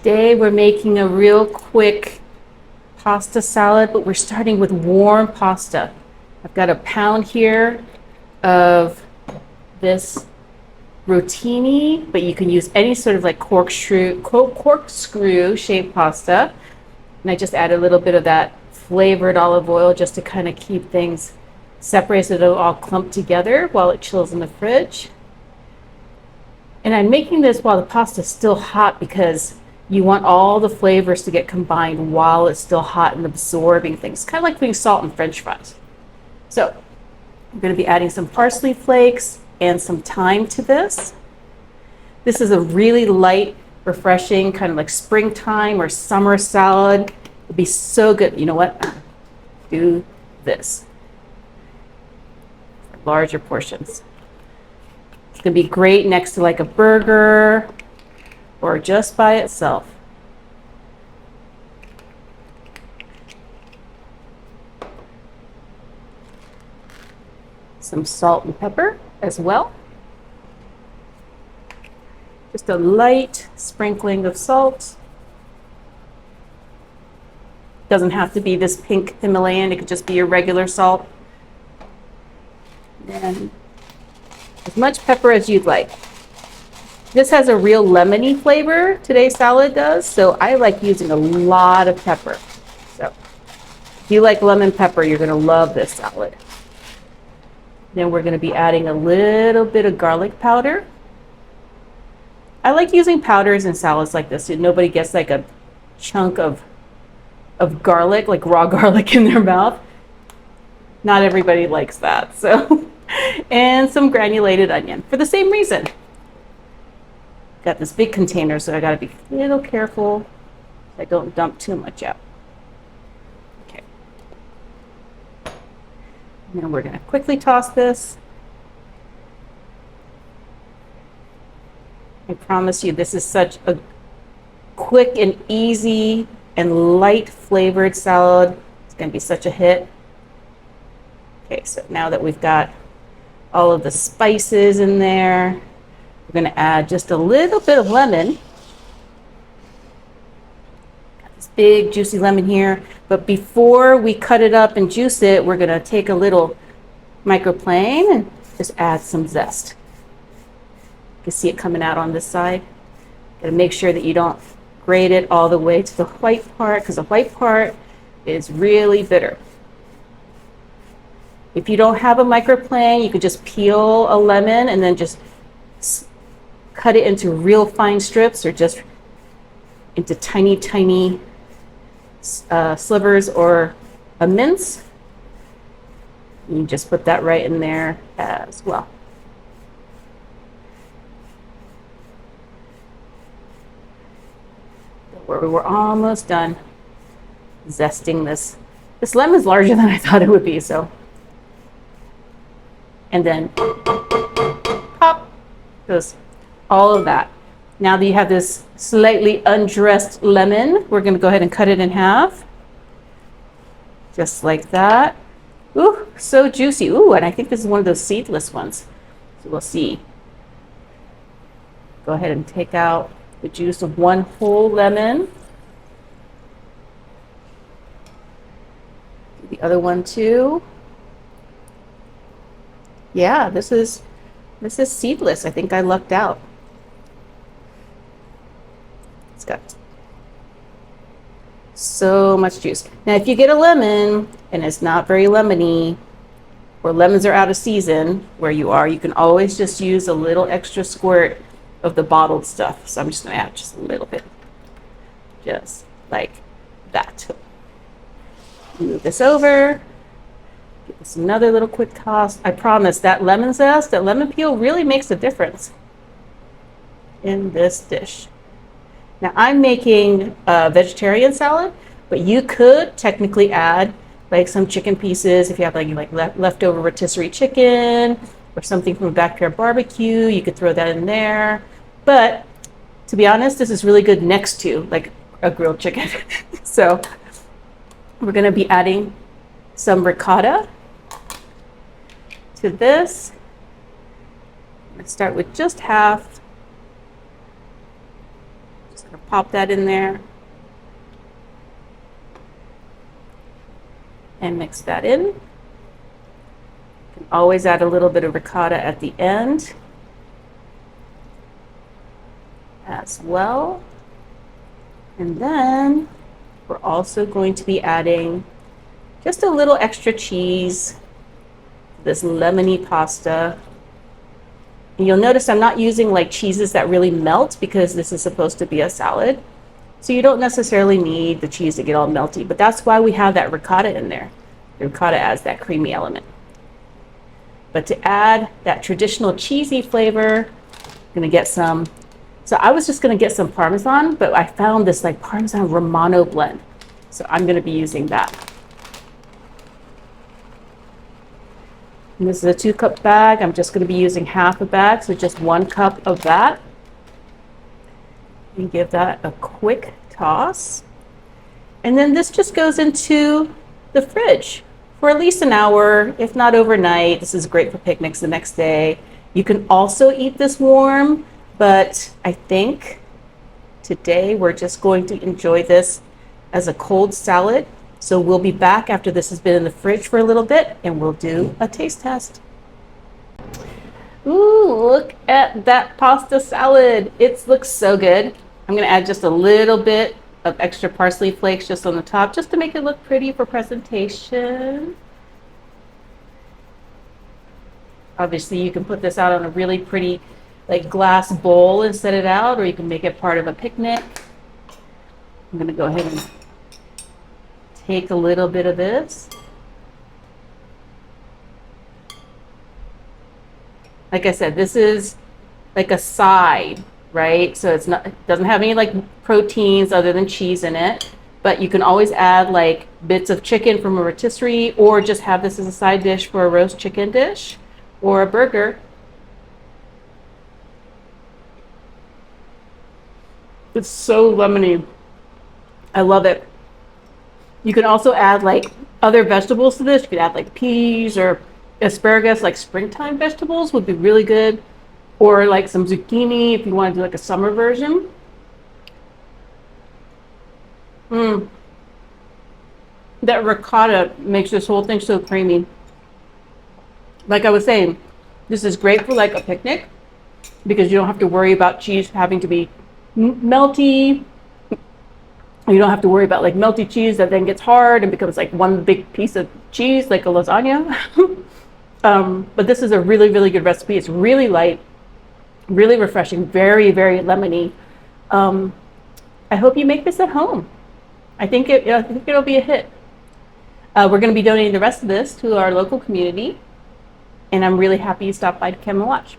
Today we're making a real quick pasta salad, but we're starting with warm pasta. I've got a pound here of this rotini, but you can use any sort of like corkscrew shaped pasta. And I just add a little bit of that flavored olive oil just to kind of keep things separated so it'll all clump together while it chills in the fridge. And I'm making this while the pasta is still hot because you want all the flavors to get combined while it's still hot and absorbing things. Kind of like putting salt in French fries. So I'm going to be adding some parsley flakes and some thyme to this. This is a really light, refreshing, kind of like springtime or summer salad. It'll be so good. You know what? Do this. Larger portions. It's going to be great next to like a burger or just by itself. Some salt and pepper as well. Just a light sprinkling of salt. Doesn't have to be this pink Himalayan, it could just be your regular salt. And as much pepper as you'd like. This has a real lemony flavor, today's salad does, so I like using a lot of pepper. So if you like lemon pepper, you're going to love this salad. Then we're going to be adding a little bit of garlic powder. I like using powders in salads like this so nobody gets like a chunk of garlic, like raw garlic in their mouth. Not everybody likes that, so. And some granulated onion for the same reason. Got this big container, so I got to be a little careful I don't dump too much out. Okay. Now we're going to quickly toss this. I promise you, this is such a quick and easy and light flavored salad. It's going to be such a hit. Okay, so now that we've got all of the spices in there, we're going to add just a little bit of lemon. Got this big juicy lemon here, but before we cut it up and juice it, we're going to take a little microplane and just add some zest. You can see it coming out on this side. Got to make sure that you don't grate it all the way to the white part, because the white part is really bitter. If you don't have a microplane, you could just peel a lemon and then just cut it into real fine strips or just into tiny, tiny slivers or a mince. You just put that right in there as well. We're almost done zesting this. This lemon's larger than I thought it would be, so. And then pop goes all of that. Now that you have this slightly undressed lemon, we're going to go ahead and cut it in half. Just like that. Ooh, so juicy. Ooh, and I think this is one of those seedless ones. So we'll see. Go ahead and take out the juice of one whole lemon. The other one too. Yeah, this is seedless. I think I lucked out. It's got so much juice. Now, if you get a lemon and it's not very lemony, or lemons are out of season where you are, you can always just use a little extra squirt of the bottled stuff. So I'm just going to add just a little bit, just like that. Move this over. Give this another little quick toss. I promise that lemon zest, that lemon peel really makes a difference in this dish. Now I'm making a vegetarian salad, but you could technically add like some chicken pieces if you have like leftover rotisserie chicken or something from a backyard barbecue. You could throw that in there. But to be honest, this is really good next to like a grilled chicken. So we're going to be adding some ricotta to this. I'm going to start with just half. Just gonna pop that in there and mix that in. You can always add a little bit of ricotta at the end as well. And then we're also going to be adding just a little extra cheese, this lemony pasta. And you'll notice I'm not using like cheeses that really melt because this is supposed to be a salad. So you don't necessarily need the cheese to get all melty, but that's why we have that ricotta in there. The ricotta adds that creamy element. But to add that traditional cheesy flavor, I'm gonna get some. So I was just gonna get some Parmesan, but I found this like Parmesan Romano blend. So I'm gonna be using that. And this is a 2-cup bag. I'm just gonna be using half a bag, so just 1 cup of that. And give that a quick toss. And then this just goes into the fridge for at least an hour, if not overnight. This is great for picnics the next day. You can also eat this warm, but I think today we're just going to enjoy this as a cold salad. So we'll be back after this has been in the fridge for a little bit and we'll do a taste test. Ooh, look at that pasta salad. It looks so good. I'm gonna add just a little bit of extra parsley flakes just on the top, just to make it look pretty for presentation. Obviously, you can put this out on a really pretty like glass bowl and set it out, or you can make it part of a picnic. I'm gonna go ahead and take a little bit of this. Like I said, this is like a side, right? So it's not, it doesn't have any like proteins other than cheese in it, but you can always add like bits of chicken from a rotisserie, or just have this as a side dish for a roast chicken dish or a burger. It's so lemony. I love it. You can also add like other vegetables to this. You could add like peas or asparagus, like springtime vegetables would be really good. Or like some zucchini if you want to do like a summer version. That ricotta makes this whole thing so creamy. Like I was saying, this is great for like a picnic because you don't have to worry about cheese having to be melty. You don't have to worry about like melty cheese that then gets hard and becomes like one big piece of cheese, like a lasagna. But this is a really, really good recipe. It's really light, really refreshing, very, very lemony. I hope you make this at home. I think it'll be a hit. We're going to be donating the rest of this to our local community, and I'm really happy you stopped by to come and watch.